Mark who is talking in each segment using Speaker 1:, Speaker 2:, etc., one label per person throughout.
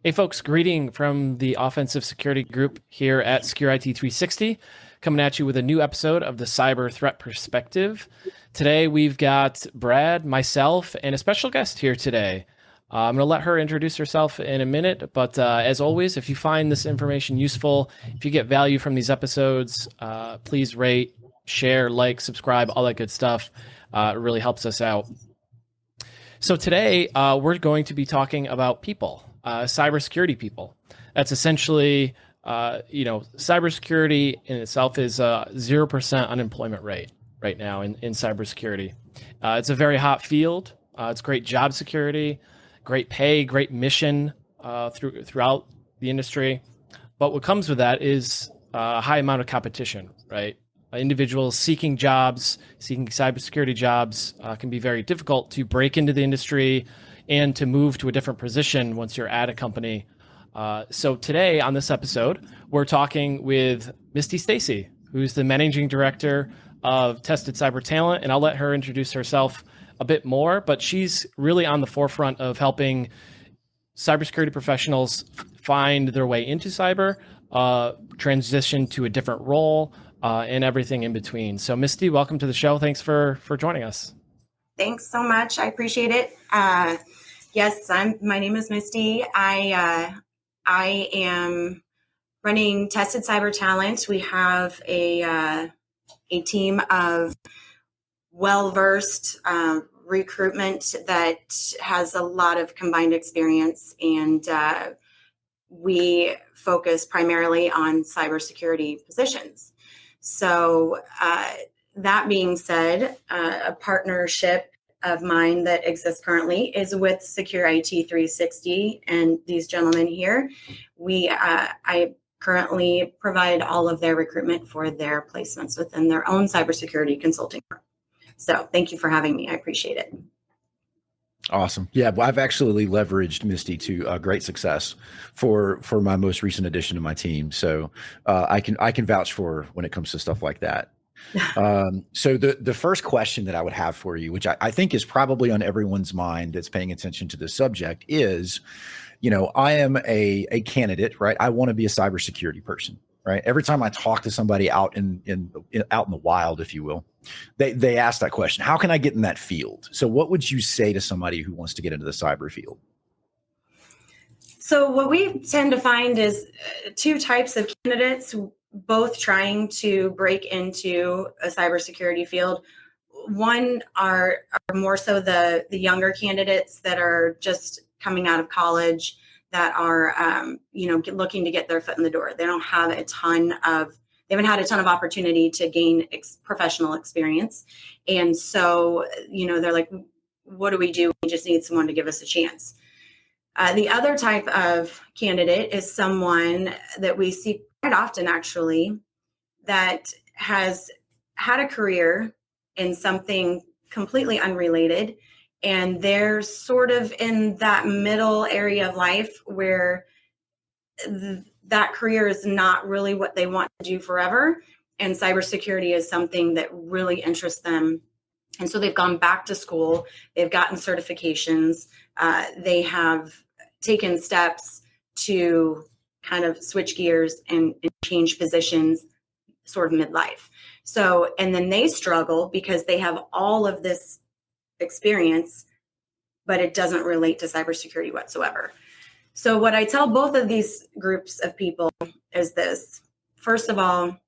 Speaker 1: Hey folks, greeting from the Offensive Security Group here at Secure IT 360, coming at you with a new episode of the Cyber Threat Perspective. Today we've got Brad, myself, and a special guest here today. I'm going to let her introduce herself in a minute, but as always, if you find this information useful, if you get value from these episodes, please rate, share, like, subscribe, all that good stuff. It really helps us out. So today we're going to be talking about people. Cybersecurity people. That's essentially, cybersecurity in itself is a 0% unemployment rate right now in cybersecurity. It's a very hot field. It's great job security, great pay, great mission throughout the industry. But what comes with that is a high amount of competition, right? Individuals seeking jobs, seeking cybersecurity jobs can be very difficult to break into the industry and to move to a different position once you're at a company. So today on this episode, we're talking with Misty Stacy, who's the managing director of Tested Cyber Talent, and I'll let her introduce herself a bit more, but she's really on the forefront of helping cybersecurity professionals find their way into cyber, transition to a different role, and everything in between. So Misty, welcome to the show. Thanks for joining us.
Speaker 2: Thanks so much. I appreciate it. Yes, my name is Misty. I am running Tested Cyber Talent. We have a team of well-versed recruitment that has a lot of combined experience, and we focus primarily on cybersecurity positions. So that being said, a partnership of mine that exists currently is with Secure IT 360 and these gentlemen here. I currently provide all of their recruitment for their placements within their own cybersecurity consulting firm. So thank you for having me. I appreciate it.
Speaker 3: Awesome. Yeah, well, I've actually leveraged Misty to great success for my most recent addition to my team. So I can vouch for when it comes to stuff like that. So the first question that I would have for you, which I think is probably on everyone's mind that's paying attention to this subject, is, I am a candidate, right? I want to be a cybersecurity person, right? Every time I talk to somebody out in the wild, if you will, they ask that question: how can I get in that field? So what would you say to somebody who wants to get into the cyber field?
Speaker 2: So what we tend to find is two types of candidates, both trying to break into a cybersecurity field. One are more so the younger candidates that are just coming out of college, that are looking to get their foot in the door. They don't have they haven't had a ton of opportunity to gain professional experience, and so they're like, what do? We just need someone to give us a chance. The other type of candidate is someone that we see quite often, actually, that has had a career in something completely unrelated, and they're sort of in that middle area of life where that career is not really what they want to do forever, and cybersecurity is something that really interests them. And so they've gone back to school, they've gotten certifications, they have taken steps to kind of switch gears and change positions sort of midlife. So, and then they struggle because they have all of this experience, but it doesn't relate to cybersecurity whatsoever. So what I tell both of these groups of people is this: first of all,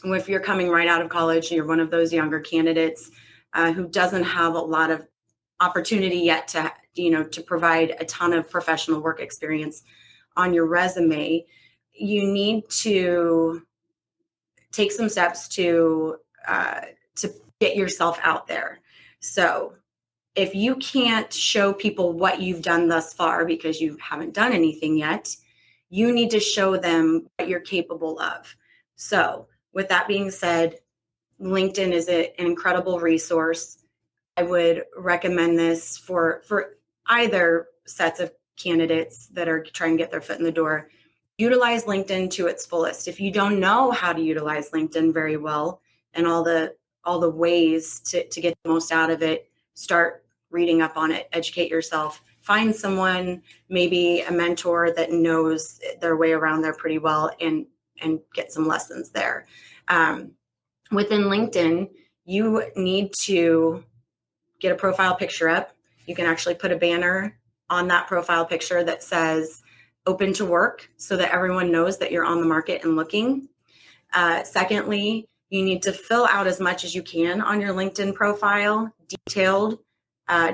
Speaker 2: if you're coming right out of college, you're one of those younger candidates who doesn't have a lot of opportunity yet to provide a ton of professional work experience on your resume, you need to take some steps to get yourself out there. So if you can't show people what you've done thus far because you haven't done anything yet, you need to show them what you're capable of. So with that being said, LinkedIn is an incredible resource. I would recommend this for either sets of candidates that are trying to get their foot in the door. Utilize LinkedIn to its fullest. If you don't know how to utilize LinkedIn very well and all the ways to get the most out of it, start reading up on it, educate yourself, find someone, maybe a mentor that knows their way around there pretty well, and get some lessons there. Within LinkedIn, you need to get a profile picture up. You can actually put a banner on that profile picture that says open to work, so that everyone knows that you're on the market and looking. Secondly, you need to fill out as much as you can on your LinkedIn profile, detailed,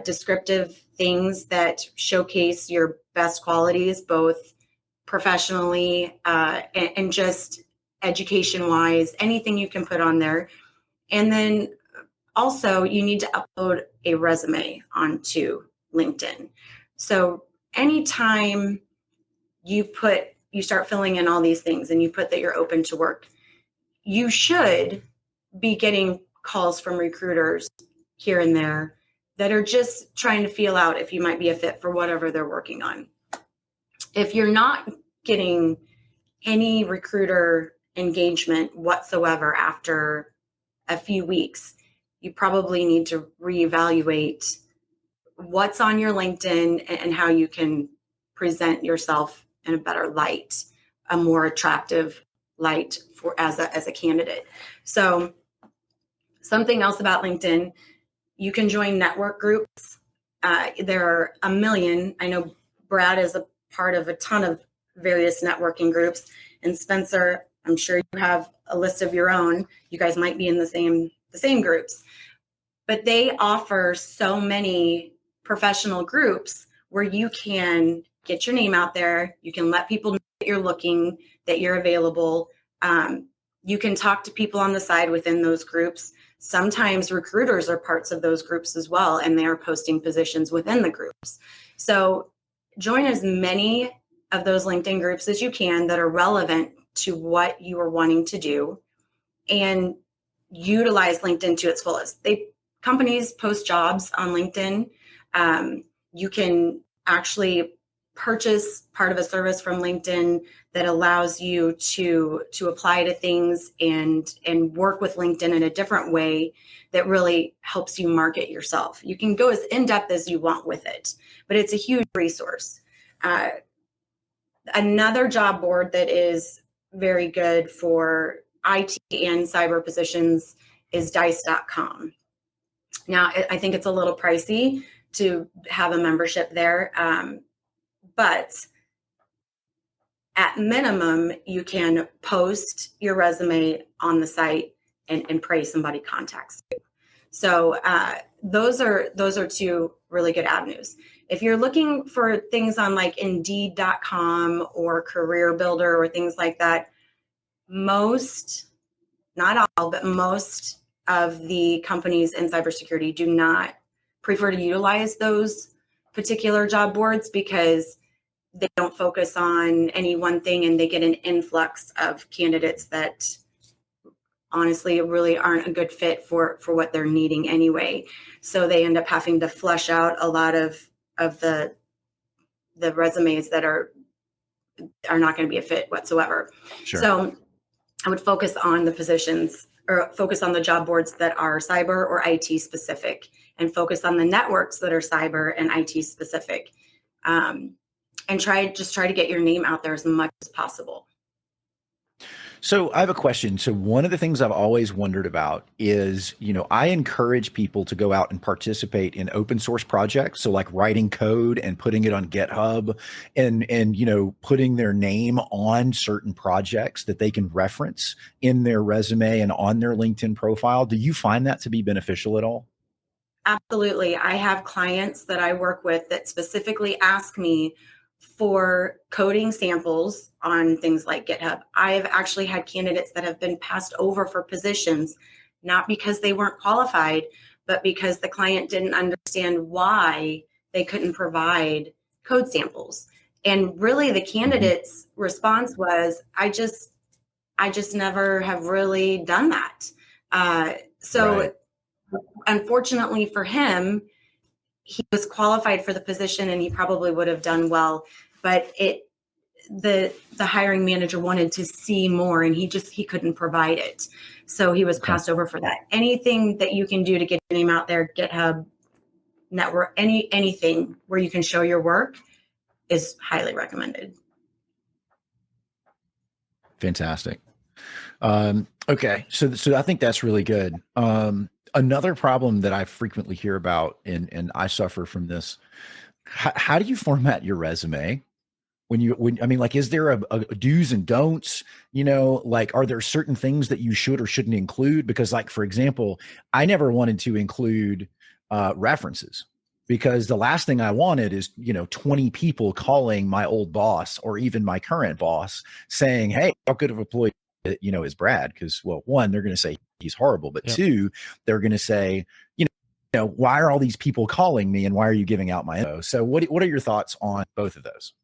Speaker 2: descriptive things that showcase your best qualities, both professionally and just education-wise, anything you can put on there. And then also, you need to upload a resume onto LinkedIn. So anytime you start filling in all these things and you put that you're open to work, you should be getting calls from recruiters here and there that are just trying to feel out if you might be a fit for whatever they're working on. If you're not getting any recruiter engagement whatsoever after a few weeks, you probably need to reevaluate what's on your LinkedIn and how you can present yourself in a better light, a more attractive light for as a candidate. So something else about LinkedIn, you can join network groups. There are a million. I know Brad is a part of a ton of various networking groups, and Spencer, I'm sure you have a list of your own. You guys might be in the same groups, but they offer so many professional groups where you can get your name out there. You can let people know that you're looking, that you're available. You can talk to people on the side within those groups. Sometimes recruiters are parts of those groups as well, and they are posting positions within the groups. So join as many of those LinkedIn groups as you can that are relevant to what you are wanting to do, and utilize LinkedIn to its fullest. Companies post jobs on LinkedIn. You can actually purchase part of a service from LinkedIn that allows you to apply to things and work with LinkedIn in a different way that really helps you market yourself. You can go as in-depth as you want with it, but it's a huge resource. Another job board that is very good for IT and cyber positions is dice.com. Now, I think it's a little pricey to have a membership there, but at minimum, you can post your resume on the site and pray somebody contacts you. So those are two really good avenues. If you're looking for things on like Indeed.com or Career Builder or things like that, most, not all, but most of the companies in cybersecurity do not prefer to utilize those particular job boards because they don't focus on any one thing, and they get an influx of candidates that honestly really aren't a good fit for what they're needing anyway. So they end up having to flesh out a lot of the resumes that are not going to be a fit whatsoever.
Speaker 3: Sure.
Speaker 2: So I would focus on the positions, or focus on the job boards that are cyber or IT specific, and focus on the networks that are cyber and IT specific. And try to get your name out there as much as possible.
Speaker 3: So I have a question. So one of the things I've always wondered about is, I encourage people to go out and participate in open source projects. So like writing code and putting it on GitHub and putting their name on certain projects that they can reference in their resume and on their LinkedIn profile. Do you find that to be beneficial at all?
Speaker 2: Absolutely. I have clients that I work with that specifically ask me for coding samples on things like GitHub. I've actually had candidates that have been passed over for positions, not because they weren't qualified, but because the client didn't understand why they couldn't provide code samples. And really the candidate's response was, I just never have really done that.
Speaker 3: Right.
Speaker 2: Unfortunately for him, he was qualified for the position and he probably would have done well, but the hiring manager wanted to see more, and he couldn't provide it. So he was passed over for that. Anything that you can do to get your name out there, GitHub, network, anything where you can show your work is highly recommended.
Speaker 3: Fantastic. Okay. So I think that's really good. Another problem that I frequently hear about, and I suffer from this, how do you format your resume? I mean, like, is there a do's and don'ts, like, are there certain things that you should or shouldn't include? Because, like, for example, I never wanted to include references, because the last thing I wanted is, 20 people calling my old boss or even my current boss saying, hey, how good of an employee, is Brad? Because, well, one, they're going to say he's horrible, but two, they're going to say, why are all these people calling me and why are you giving out my info? So what are your thoughts on both of those?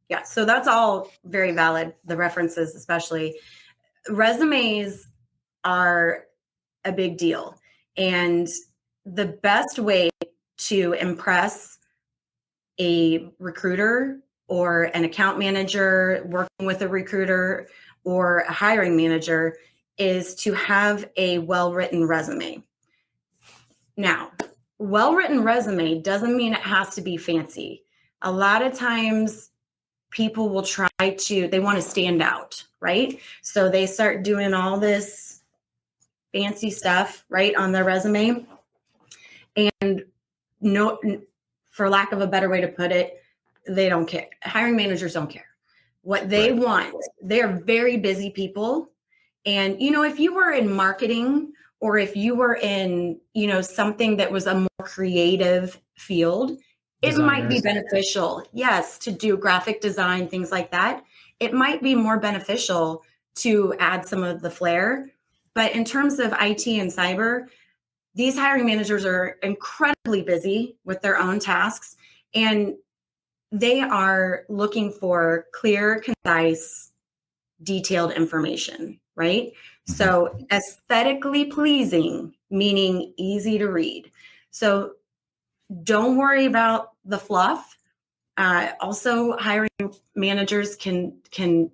Speaker 2: Yeah, so that's all very valid. The references, especially. Resumes are a big deal. And the best way to impress a recruiter or an account manager working with a recruiter or a hiring manager is to have a well-written resume. Now, well-written resume doesn't mean it has to be fancy. A lot of times people will they want to stand out, right? So they start doing all this fancy stuff, right, on their resume. And no, for lack of a better way to put it, they don't care. Hiring managers don't care. What they want, they're very busy people. And, if you were in marketing or if you were in, something that was a more creative field, it might be beneficial, yes, to do graphic design, things like that. It might be more beneficial to add some of the flair. But in terms of IT and cyber, these hiring managers are incredibly busy with their own tasks, and they are looking for clear, concise, detailed information, right? So aesthetically pleasing, meaning easy to read. So don't worry about the fluff. Also, hiring managers can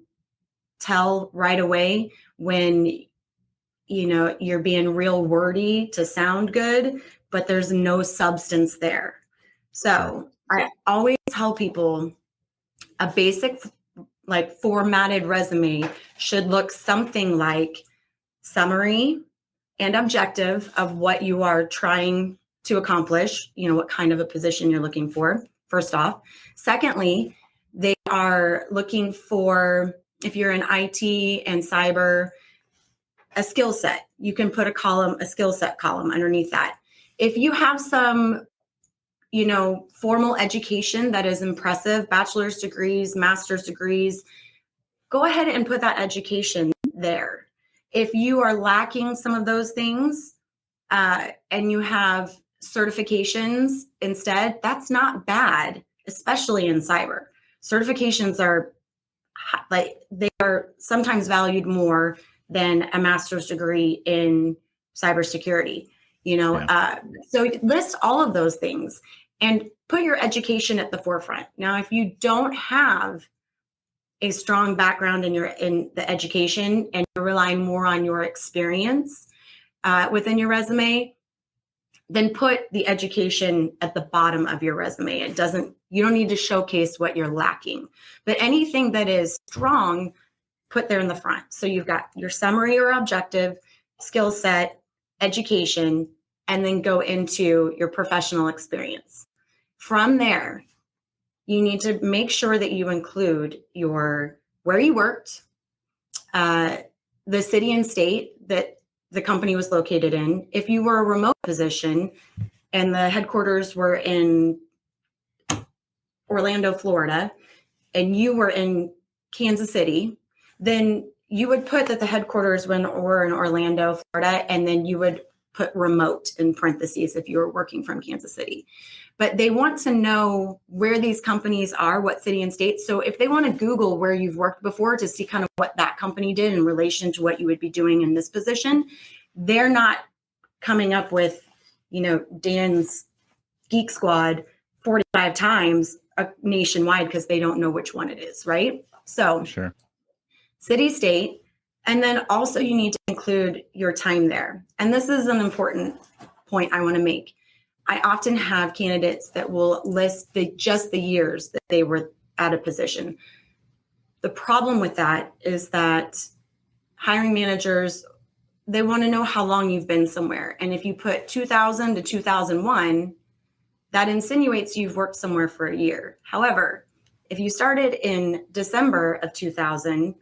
Speaker 2: tell right away when you're being real wordy to sound good, but there's no substance there. So I always tell people a basic, like, formatted resume should look something like summary and objective of what you are trying to accomplish, what kind of a position you're looking for, first off. Secondly, they are looking for, if you're in IT and cyber, a skill set. You can put a skill set column underneath that. If you have some, formal education that is impressive, bachelor's degrees, master's degrees, go ahead and put that education there. If you are lacking some of those things and you have certifications instead, that's not bad, especially in cyber. Certifications are they are sometimes valued more than a master's degree in cybersecurity. So list all of those things and put your education at the forefront. Now, if you don't have a strong background in the education and you're relying more on your experience within your resume, then put the education at the bottom of your resume. You don't need to showcase what you're lacking, but anything that is strong, put there in the front. So you've got your summary or objective, skill set, education, and then go into your professional experience. From there, you need to make sure that you include where you worked, the city and state that the company was located in. If you were a remote position and the headquarters were in Orlando, Florida, and you were in Kansas City, then you would put that the headquarters were in Orlando, Florida, and then you would put remote in parentheses if you were working from Kansas City. But they want to know where these companies are, what city and state. So if they want to Google where you've worked before to see kind of what that company did in relation to what you would be doing in this position, they're not coming up with, Dan's Geek Squad 45 times nationwide because they don't know which one it is, right? So
Speaker 3: sure.
Speaker 2: City, state, and then also you need to include your time there. And this is an important point I want to make. I often have candidates that will list just the years that they were at a position. The problem with that is that hiring managers, they want to know how long you've been somewhere. And if you put 2000 to 2001, that insinuates you've worked somewhere for a year. However, if you started in December of 2000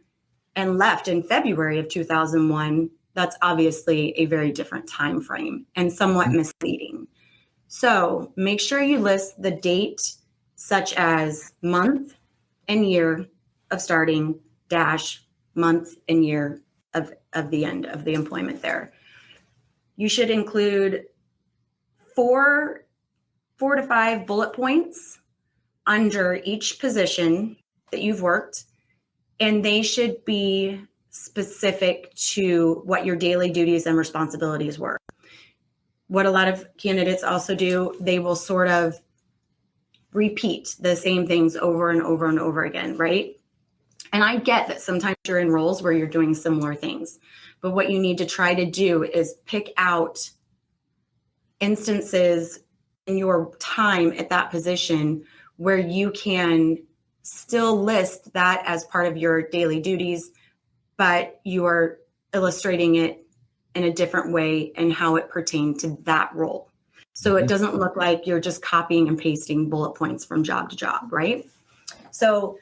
Speaker 2: and left in February of 2001, that's obviously a very different time frame and somewhat misleading. So make sure you list the date, such as month and year of starting dash month and year of the end of the employment there. You should include four to five bullet points under each position that you've worked, and they should be specific to what your daily duties and responsibilities were. What a lot of candidates also do, they will sort of repeat the same things over and over and over again, right? And I get that sometimes you're in roles where you're doing similar things, but what you need to try to do is pick out instances in your time at that position where you can still list that as part of your daily duties, but you are illustrating it in a different way and how it pertained to that role. So it doesn't look like you're just copying and pasting bullet points from job to job, right? So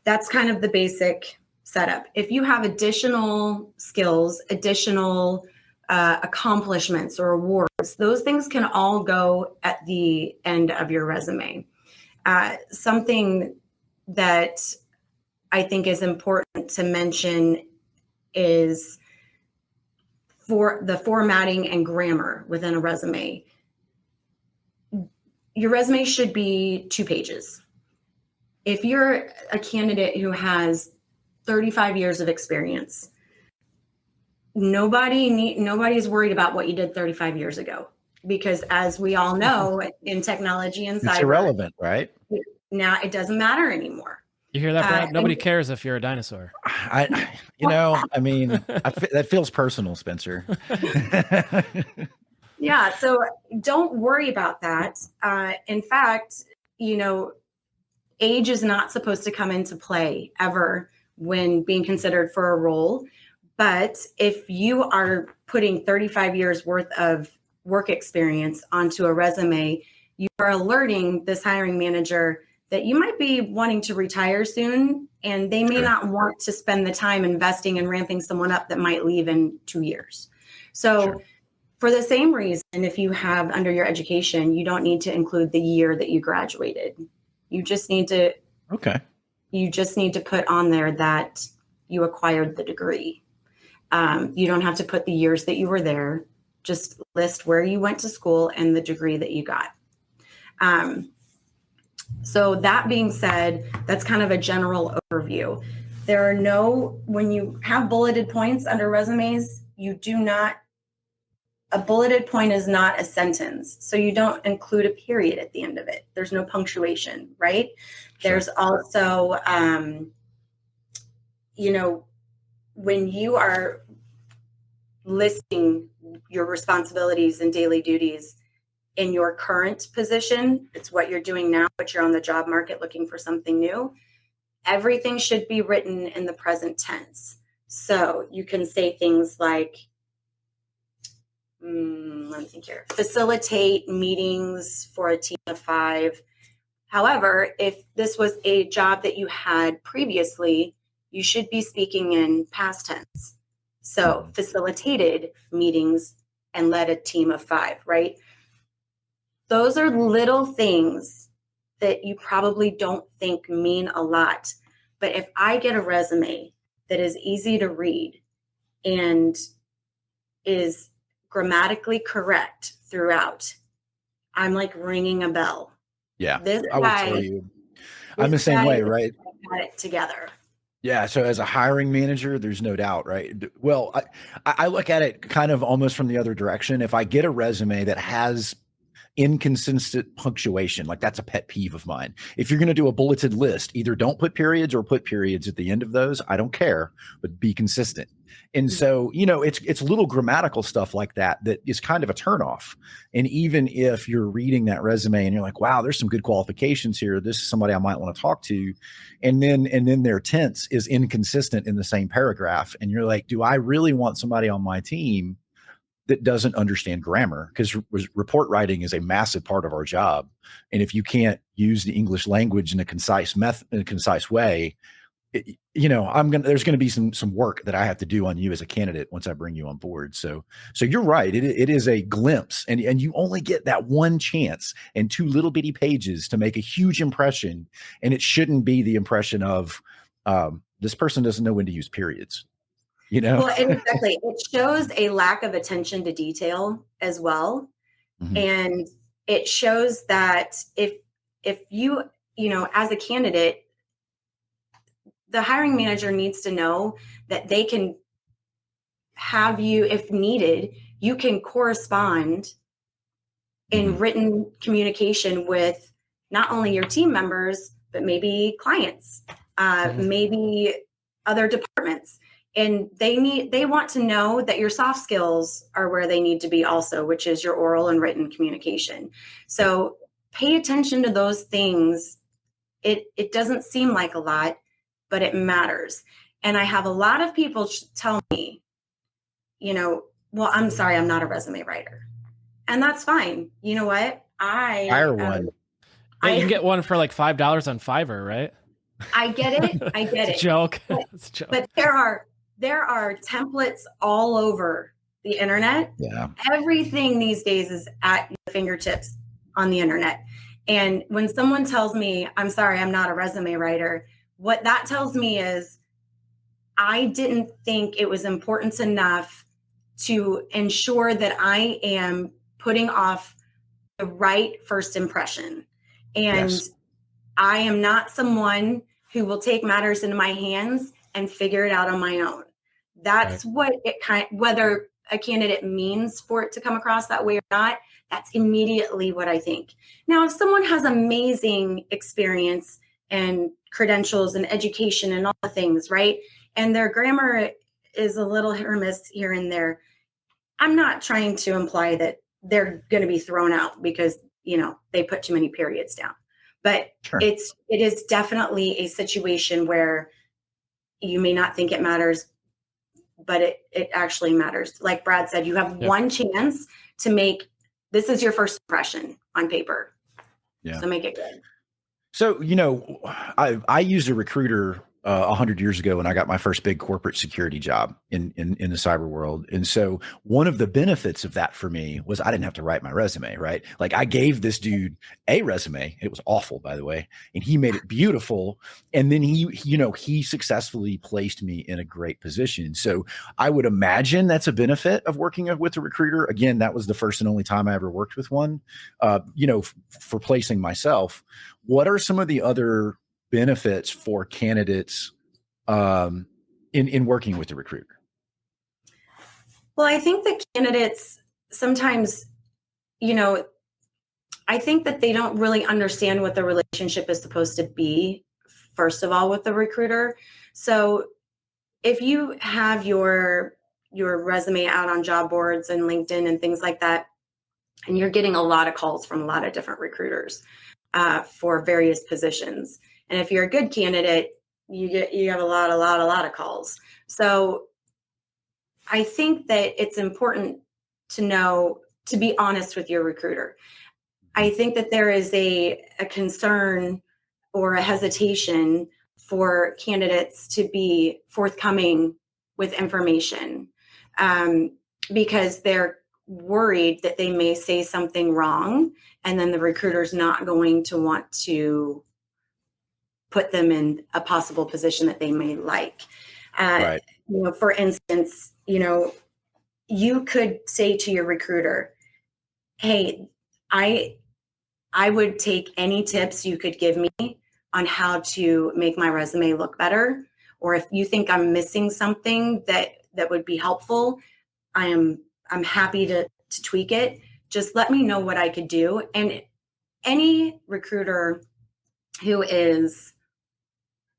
Speaker 2: that's kind of the basic setup. If you have additional skills, additional accomplishments or awards, those things can all go at the end of your resume. Something that I think is important to mention is for the formatting and grammar within a resume. Your resume should be 2 pages. If you're a candidate who has 35 years of experience, nobody's worried about what you did 35 years ago, because as we all know, in technology and cyber,
Speaker 3: it's irrelevant, right?
Speaker 2: Now it doesn't matter anymore.
Speaker 1: You hear that, Brad? Nobody cares if you're a dinosaur.
Speaker 3: That feels personal, Spencer.
Speaker 2: Yeah, so don't worry about that. In fact, age is not supposed to come into play ever when being considered for a role. But if you are putting 35 years worth of work experience onto a resume, you are alerting this hiring manager that you might be wanting to retire soon, and they may not want to spend the time investing and ramping someone up that might leave in 2 years. So for the same reason, if you have under your education, you don't need to include the year that you graduated. You just need to put on there that you acquired the degree. You don't have to put the years that you were there. Just list where you went to school and the degree that you got. So that being said, that's kind of a general overview. When you have bulleted points under resumes, a bulleted point is not a sentence. So you don't include a period at the end of it. There's no punctuation, right? Sure. There's also, when you are listing your responsibilities and daily duties in your current position, it's what you're doing now, but you're on the job market looking for something new. Everything should be written in the present tense. So you can say things like, let me think here, facilitate meetings for a team of 5. However, if this was a job that you had previously, you should be speaking in past tense. So facilitated meetings and led a team of 5, right? Those are little things that you probably don't think mean a lot. But if I get a resume that is easy to read and is grammatically correct throughout, I'm like ringing a bell.
Speaker 3: Yeah, I would tell you. I'm the same way, right?
Speaker 2: Got it together.
Speaker 3: Yeah. So as a hiring manager, there's no doubt, right? Well, I look at it kind of almost from the other direction. If I get a resume that has inconsistent punctuation. Like that's a pet peeve of mine. If you're going to do a bulleted list, either don't put periods or put periods at the end of those. I don't care, but be consistent. And so, it's little grammatical stuff like that is kind of a turnoff. And even if you're reading that resume and you're like, wow, there's some good qualifications here. This is somebody I might want to talk to. And then their tense is inconsistent in the same paragraph. And you're like, do I really want somebody on my team that doesn't understand grammar? Because report writing is a massive part of our job. And if you can't use the English language in a concise way, there's going to be some work that I have to do on you as a candidate once I bring you on board. So you're right. It is a glimpse, and you only get that one chance and 2 little bitty pages to make a huge impression. And it shouldn't be the impression of this person doesn't know when to use periods.
Speaker 2: Well, exactly. It shows a lack of attention to detail as well.
Speaker 3: Mm-hmm.
Speaker 2: And it shows that if you, as a candidate, the hiring manager needs to know that they can have you, if needed, you can correspond in written communication with not only your team members, but maybe clients, maybe other departments. And they want to know that your soft skills are where they need to be also, which is your oral and written communication. So pay attention to those things. It doesn't seem like a lot, but it matters. And I have a lot of people tell me, well, I'm sorry, I'm not a resume writer. And that's fine. You know what?
Speaker 3: Hire one.
Speaker 1: Yeah, you can get one for like $5 on Fiverr, right?
Speaker 2: I get it.
Speaker 1: It's a joke. It's a joke.
Speaker 2: But there are templates all over the internet.
Speaker 3: Yeah.
Speaker 2: Everything these days is at your fingertips on the internet. And when someone tells me, I'm sorry, I'm not a resume writer, what that tells me is I didn't think it was important enough to ensure that I am putting off the right first impression. And
Speaker 3: Yes.
Speaker 2: I am not someone who will take matters into my hands and figure it out on my own. That's what whether a candidate means for it to come across that way or not, that's immediately what I think. Now, if someone has amazing experience and credentials and education and all the things, right, and their grammar is a little hit or miss here and there, I'm not trying to imply that they're going to be thrown out because, they put too many periods down. But
Speaker 3: Sure.
Speaker 2: it is definitely a situation where you may not think it matters, but it actually matters. Like Brad said, you have one chance to make, this is your first impression on paper.
Speaker 3: Yeah.
Speaker 2: So make it good.
Speaker 3: So, I used a recruiter 100 years ago when I got my first big corporate security job in the cyber world. And so one of the benefits of that for me was I didn't have to write my resume, right? Like I gave this dude a resume. It was awful, by the way, and he made it beautiful. And then he successfully placed me in a great position. So I would imagine that's a benefit of working with a recruiter. Again, that was the first and only time I ever worked with one, for placing myself. What are some of the other benefits for candidates in working with the recruiter?
Speaker 2: Well, I think that candidates sometimes, I think that they don't really understand what the relationship is supposed to be, first of all, with the recruiter. So if you have your resume out on job boards and LinkedIn and things like that, and you're getting a lot of calls from a lot of different recruiters for various positions. And if you're a good candidate, you have a lot of calls. So I think that it's important to be honest with your recruiter. I think that there is a concern or a hesitation for candidates to be forthcoming with information because they're worried that they may say something wrong and then the recruiter's not going to want to put them in a possible position that they may like.
Speaker 3: Right.
Speaker 2: For instance, you could say to your recruiter, hey, I would take any tips you could give me on how to make my resume look better. Or if you think I'm missing something that would be helpful, I'm happy to tweak it. just let me know what I could do. And any recruiter who is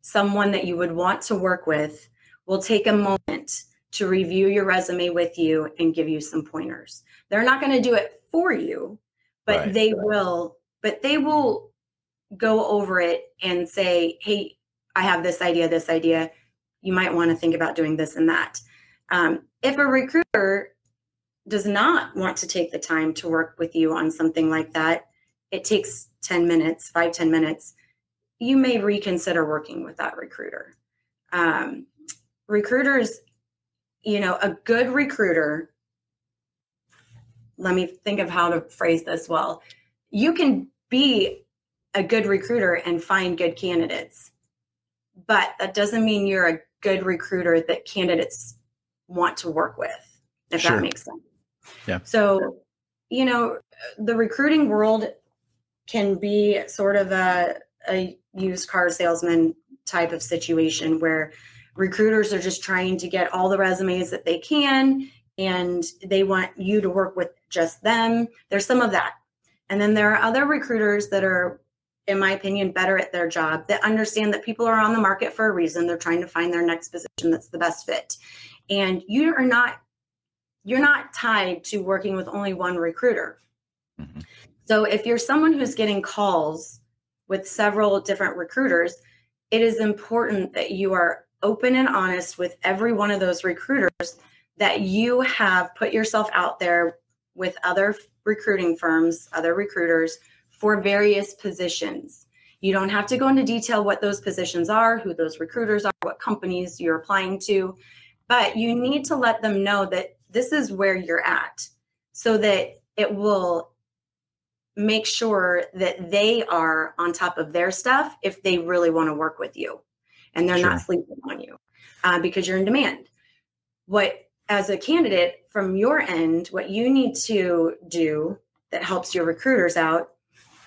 Speaker 2: someone that you would want to work with will take a moment to review your resume with you and give you some pointers. They're not going to do it for you, but
Speaker 3: Right.
Speaker 2: they will go over it and say, hey, I have this idea. You might want to think about doing this and that. If a recruiter does not want to take the time to work with you on something like that, it takes 10 minutes, 5-10 minutes. You may reconsider working with that recruiter. Recruiters, a good recruiter, let me think of how to phrase this well. You can be a good recruiter and find good candidates, but that doesn't mean you're a good recruiter that candidates want to work with, if
Speaker 3: Sure.
Speaker 2: that makes sense.
Speaker 3: Yeah.
Speaker 2: So, the recruiting world can be sort of a used car salesman type of situation where recruiters are just trying to get all the resumes that they can, and they want you to work with just them. There's some of that. And then there are other recruiters that are, in my opinion, better at their job, that understand that people are on the market for a reason. They're trying to find their next position that's the best fit. And you're not tied to working with only one recruiter.
Speaker 3: Mm-hmm.
Speaker 2: So if you're someone who's getting calls with several different recruiters, it is important that you are open and honest with every one of those recruiters, that you have put yourself out there with other recruiting firms, other recruiters for various positions. You don't have to go into detail what those positions are, who those recruiters are, what companies you're applying to, but you need to let them know that this is where you're at, so that it will make sure that they are on top of their stuff if they really want to work with you and they're
Speaker 3: Sure.
Speaker 2: not sleeping on you because you're in demand. As a candidate from your end, what you need to do that helps your recruiters out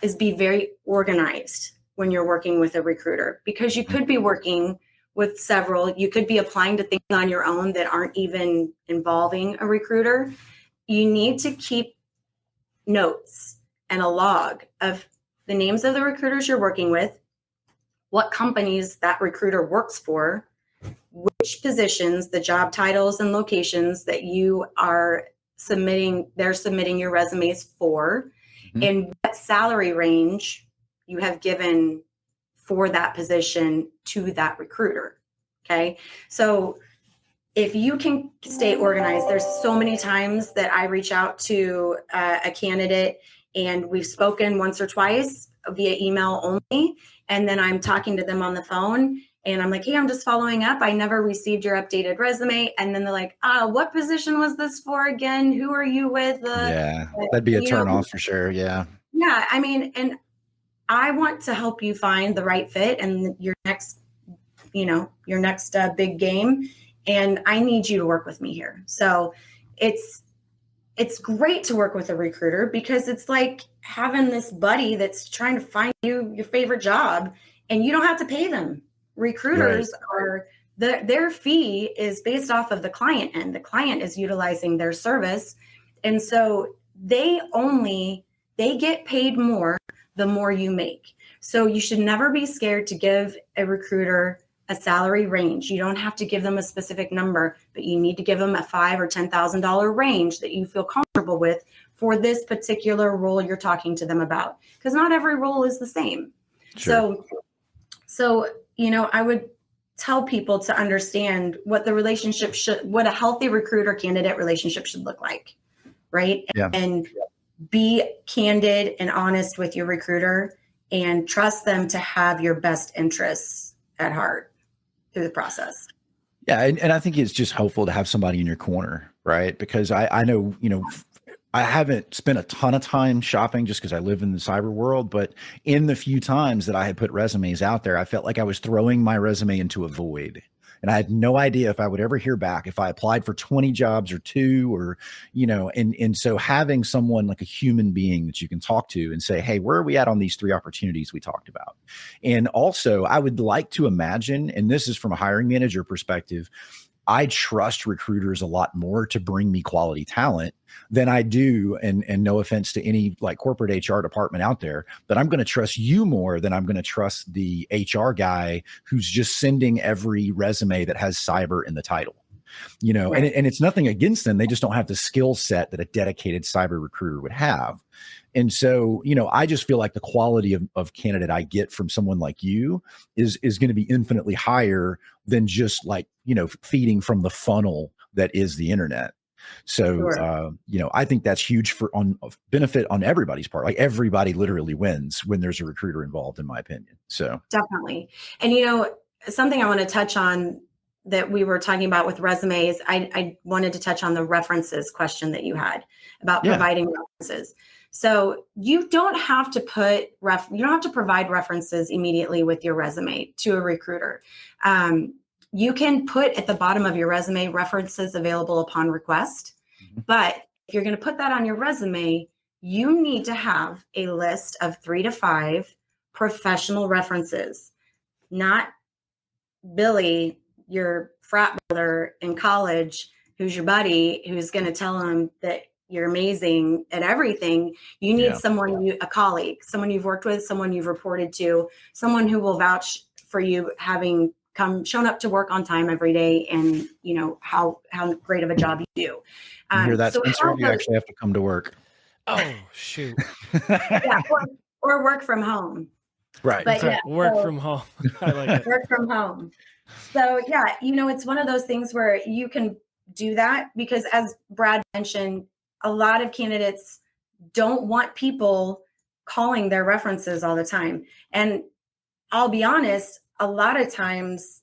Speaker 2: is be very organized when you're working with a recruiter, because you could be working with several, you could be applying to things on your own that aren't even involving a recruiter. You need to keep notes and a log of the names of the recruiters you're working with, what companies that recruiter works for, which positions, the job titles and locations that you are they're submitting your resumes for,
Speaker 3: Mhm.
Speaker 2: and what salary range you have given for that position to that recruiter. Okay. So if you can stay organized, there's so many times that I reach out to a candidate and we've spoken once or twice via email only, and then I'm talking to them on the phone and I'm like, hey, I'm just following up. I never received your updated resume. And then they're like, what position was this for again? Who are you with?
Speaker 3: Yeah, that'd be a turn off for sure. Yeah.
Speaker 2: Yeah, I mean, and I want to help you find the right fit and your next big game. And I need you to work with me here. So it's great to work with a recruiter, because it's like having this buddy that's trying to find you your favorite job, and you don't have to pay them. Recruiters are their fee is based off of the client end. The client is utilizing their service. And so they get paid more the more you make. So you should never be scared to give a recruiter a salary range. You don't have to give them a specific number, but you need to give them a $5,000 or $10,000 range that you feel comfortable with for this particular role you're talking to them about, because not every role is the same.
Speaker 3: Sure.
Speaker 2: So I would tell people to understand what what a healthy recruiter candidate relationship should look like, right?
Speaker 3: Yeah.
Speaker 2: And be candid and honest with your recruiter, and trust them to have your best interests at heart through the process.
Speaker 3: Yeah. And I think it's just helpful to have somebody in your corner, right? Because I know, I haven't spent a ton of time shopping just because I live in the cyber world, but in the few times that I had put resumes out there, I felt like I was throwing my resume into a void. And I had no idea if I would ever hear back, if I applied for 20 jobs or 2, or, and so having someone like a human being that you can talk to and say, hey, where are we at on these 3 opportunities we talked about? And also I would like to imagine, and this is from a hiring manager perspective, I trust recruiters a lot more to bring me quality talent than I do. And no offense to any like corporate HR department out there, but I'm going to trust you more than I'm going to trust the HR guy who's just sending every resume that has cyber in the title.
Speaker 2: Right.
Speaker 3: And it's nothing against them. They just don't have the skill set that a dedicated cyber recruiter would have. And so, I just feel like the quality of candidate I get from someone like you is going to be infinitely higher than just like, feeding from the funnel that is the internet. So,
Speaker 2: Sure.
Speaker 3: I think that's huge on benefit on everybody's part. Like everybody literally wins when there's a recruiter involved, in my opinion. So
Speaker 2: Definitely. And something I want to touch on that we were talking about with resumes, I wanted to touch on the references question that you had about
Speaker 3: yeah,
Speaker 2: providing references. So you don't have to provide references immediately with your resume to a recruiter. You can put at the bottom of your resume references available upon request.
Speaker 3: Mhm.
Speaker 2: But if you're going to put that on your resume, you need to have a list of 3 to 5 professional references, not Billy, your frat brother in college, who's your buddy, who's going to tell him that you're amazing at everything. You need
Speaker 3: Yeah.
Speaker 2: someone, a colleague, someone you've worked with, someone you've reported to, someone who will vouch for you having shown up to work on time every day, and how great of a job you do.
Speaker 3: You hear that,
Speaker 2: So
Speaker 3: Spencer? You actually have to come to work.
Speaker 1: Oh, shoot.
Speaker 2: yeah, or work from home.
Speaker 3: Right.
Speaker 2: But yeah,
Speaker 1: Work
Speaker 2: so-
Speaker 1: from home. I like it.
Speaker 2: work from home. So yeah, it's one of those things where you can do that because, as Brad mentioned, a lot of candidates don't want people calling their references all the time. And I'll be honest, a lot of times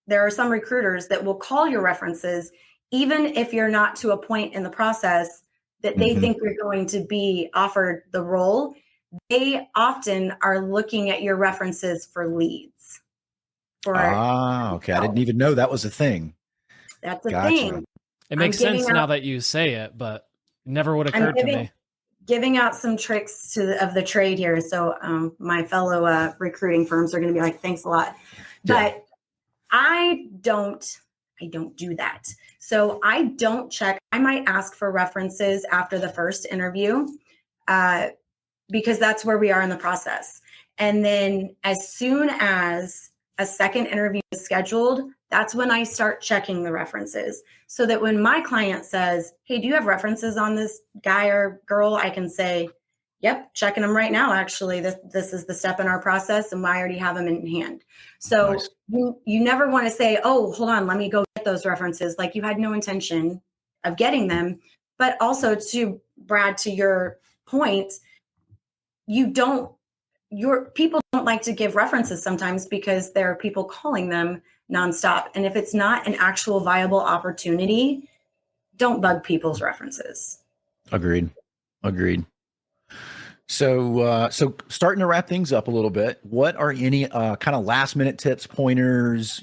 Speaker 2: there are some recruiters that will call your references, even if you're not to a point in the process that they
Speaker 3: Mhm.
Speaker 2: think you're going to be offered the role. They often are looking at your references for leads.
Speaker 3: Okay. I didn't even know that was a thing.
Speaker 2: That's a
Speaker 3: Gotcha.
Speaker 2: thing.
Speaker 1: It makes
Speaker 2: I'm giving
Speaker 1: sense now
Speaker 2: out-
Speaker 1: that you say it, but it never would have
Speaker 2: I'm
Speaker 1: occurred to me.
Speaker 2: giving out some tricks of the trade here. So my fellow recruiting firms are going to be like, thanks a lot.
Speaker 3: Yeah.
Speaker 2: But I don't do that. So I don't check. I might ask for references after the first interview because that's where we are in the process. And then as soon as a second interview is scheduled, that's when I start checking the references, so that when my client says, hey, do you have references on this guy or girl? I can say, yep, checking them right now. Actually, this is the step in our process, and I already have them in hand. So
Speaker 3: Nice.
Speaker 2: you never want to say, oh, hold on, let me go get those references. Like you had no intention of getting them. But also, to Brad, to your point, your people don't like to give references sometimes because there are people calling them nonstop. And if it's not an actual viable opportunity, don't bug people's references.
Speaker 3: Agreed. So starting to wrap things up a little bit, what are any kind of last minute tips, pointers,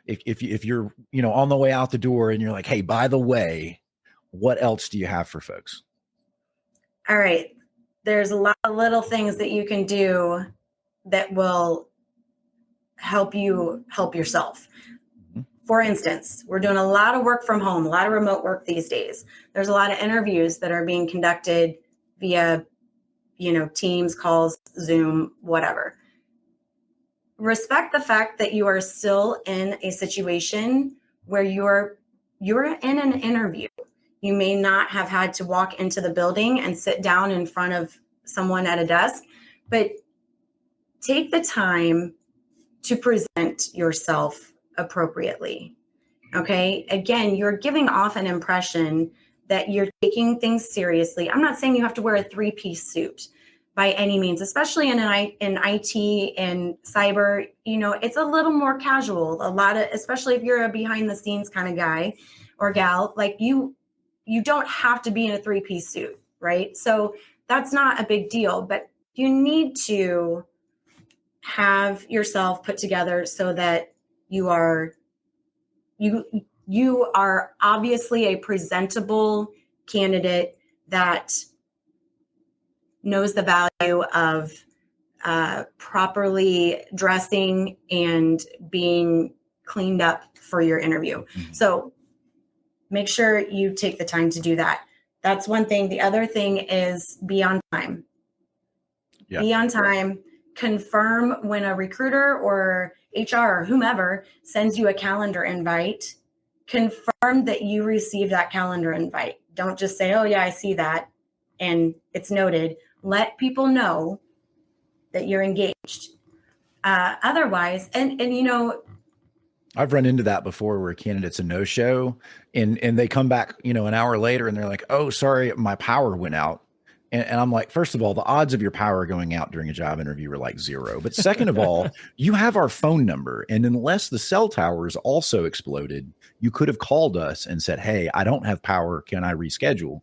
Speaker 3: if you're, on the way out the door and you're like, hey, by the way, what else do you have for folks?
Speaker 2: All right. There's a lot of little things that you can do that will help you help yourself.
Speaker 3: Mhm.
Speaker 2: For instance, we're doing a lot of work from home, a lot of remote work these days. There's a lot of interviews that are being conducted via, Teams calls, Zoom, whatever. Respect the fact that you are still in a situation where you're in an interview. You may not have had to walk into the building and sit down in front of someone at a desk, but take the time to present yourself appropriately. Okay. Again, you're giving off an impression that you're taking things seriously. I'm not saying you have to wear a 3-piece suit by any means, especially in IT and cyber. It's a little more casual. Especially if you're a behind the scenes kind of guy or gal, like you don't have to be in a 3-piece suit, right? So that's not a big deal, but you need to have yourself put together so that you are obviously a presentable candidate that knows the value of properly dressing and being cleaned up for your interview. So make sure you take the time to do that. That's one thing. The other thing is be on time.
Speaker 3: Yeah.
Speaker 2: Be on time. Confirm when a recruiter or HR or whomever sends you a calendar invite. Confirm that you received that calendar invite. Don't just say, oh, yeah, I see that, and it's noted. Let people know that you're engaged. Otherwise, and you know,
Speaker 3: I've run into that before where a candidate's a no-show and they come back, you know, an hour later and they're like, oh, sorry, my power went out. And I'm like, first of all, the odds of your power going out during a job interview are like 0. But second of all, you have our phone number. And unless the cell towers also exploded, you could have called us and said, hey, I don't have power. Can I reschedule?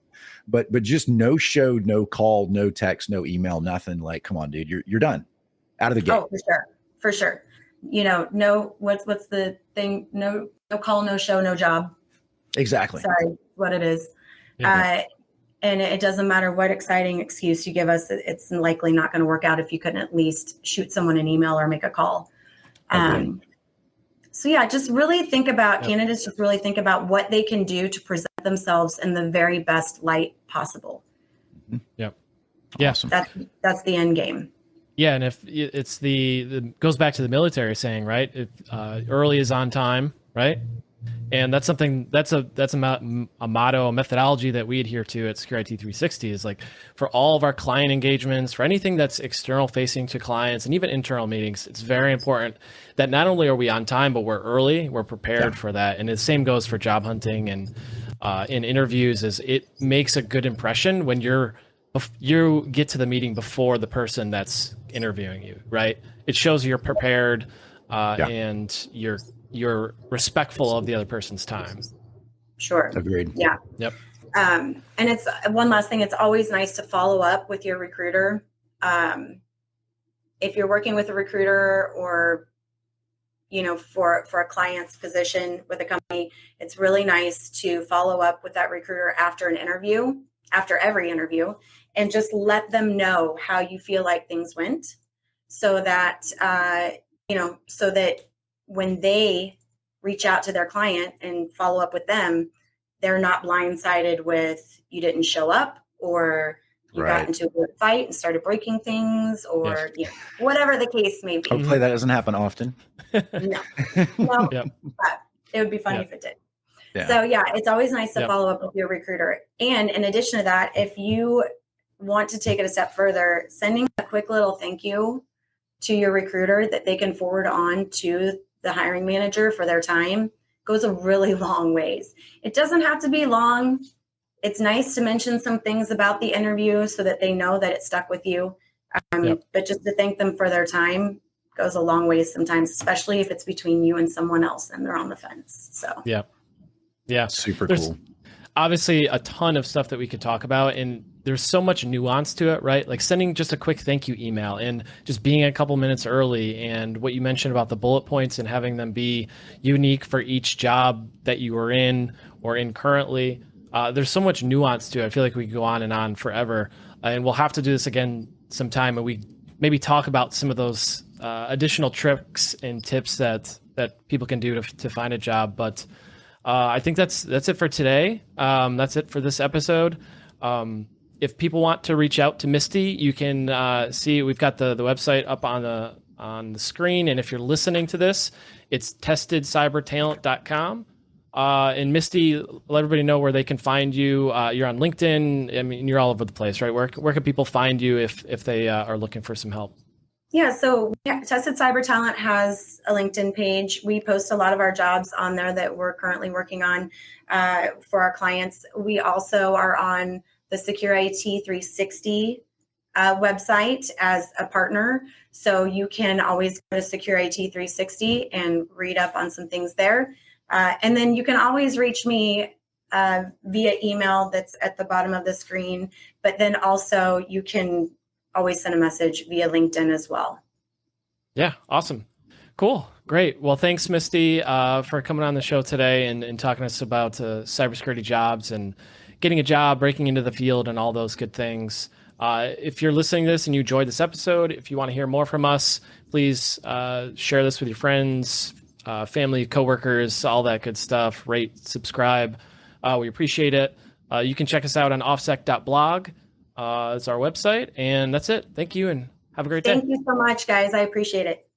Speaker 3: But just no show, no call, no text, no email, nothing. Like, come on, dude, you're done. Out of the gate.
Speaker 2: Oh, for sure. You know, no, what's the thing? No call, no show, no job.
Speaker 3: Exactly.
Speaker 2: Sorry, what it is.
Speaker 1: Yeah.
Speaker 2: And it doesn't matter what exciting excuse you give us. It's likely not going to work out if you couldn't at least shoot someone an email or make a call. So yeah, just really think about candidates. Just really think about what they can do to present themselves in the very best light possible.
Speaker 1: Yep.
Speaker 3: Awesome.
Speaker 2: That's the end game.
Speaker 1: Yeah, and if it's the goes back to the military saying, right? If early is on time, right? And that's something that's a motto, a methodology that we adhere to at Security 360 is like for all of our client engagements, for anything that's external facing to clients and even internal meetings, it's very important that not only are we on time, but we're early, we're prepared for that. And the same goes for job hunting and in interviews is it makes a good impression when you get to the meeting before the person that's interviewing you, right? It shows you're prepared and you're respectful of the other person's time.
Speaker 2: Sure.
Speaker 3: Agreed.
Speaker 2: Yeah.
Speaker 1: Yep.
Speaker 2: And it's one last thing. It's always nice to follow up with your recruiter. If you're working with a recruiter or, you know, for a client's position with a company, it's really nice to follow up with that recruiter after every interview, and just let them know how you feel like things went so that, so that when they reach out to their client and follow up with them, they're not blindsided with you didn't show up or you got into a good fight and started breaking things or whatever the case may be.
Speaker 3: Hopefully that doesn't happen often.
Speaker 2: No, but it would be funny if it did.
Speaker 3: Yeah.
Speaker 2: So it's always nice to follow up with your recruiter. And in addition to that, if you want to take it a step further, sending a quick little thank you to your recruiter that they can forward on to the hiring manager for their time goes a really long ways. It doesn't have to be long. It's nice to mention some things about the interview so that they know that it stuck with you. But just to thank them for their time goes a long ways sometimes, especially if it's between you and someone else and they're on the fence. So
Speaker 3: Super
Speaker 1: There's
Speaker 3: cool.
Speaker 1: obviously a ton of stuff that we could talk about, and there's so much nuance to it, right? Like sending just a quick thank you email and just being a couple minutes early, and what you mentioned about the bullet points and having them be unique for each job that you were in or in currently. There's so much nuance to it. I feel like we could go on and on forever, and we'll have to do this again sometime, and we maybe talk about some of those additional tricks and tips that people can do to find a job. But I think that's it for today. That's it for this episode. If people want to reach out to Misty, you can see we've got the website up on the screen. And if you're listening to this, it's testedcybertalent.com. And Misty, let everybody know where they can find you. You're on LinkedIn. I mean, you're all over the place, right? Where can people find you if they are looking for some help?
Speaker 2: Yeah, so Tested Cyber Talent has a LinkedIn page. We post a lot of our jobs on there that we're currently working on for our clients. We also are on the Security 360 website as a partner. So you can always go to Security 360 and read up on some things there. And then you can always reach me via email that's at the bottom of the screen. But then also you can always send a message via LinkedIn as well.
Speaker 1: Yeah, awesome. Cool. Great. Well, thanks, Misty, for coming on the show today and talking to us about cybersecurity jobs and getting a job, breaking into the field, and all those good things. If you're listening to this and you enjoyed this episode, if you want to hear more from us, please share this with your friends, family, coworkers, all that good stuff. Rate, subscribe. We appreciate it. You can check us out on offsec.blog. It's our website. And that's it. Thank you and have a great day.
Speaker 2: Thank you so much, guys. I appreciate it.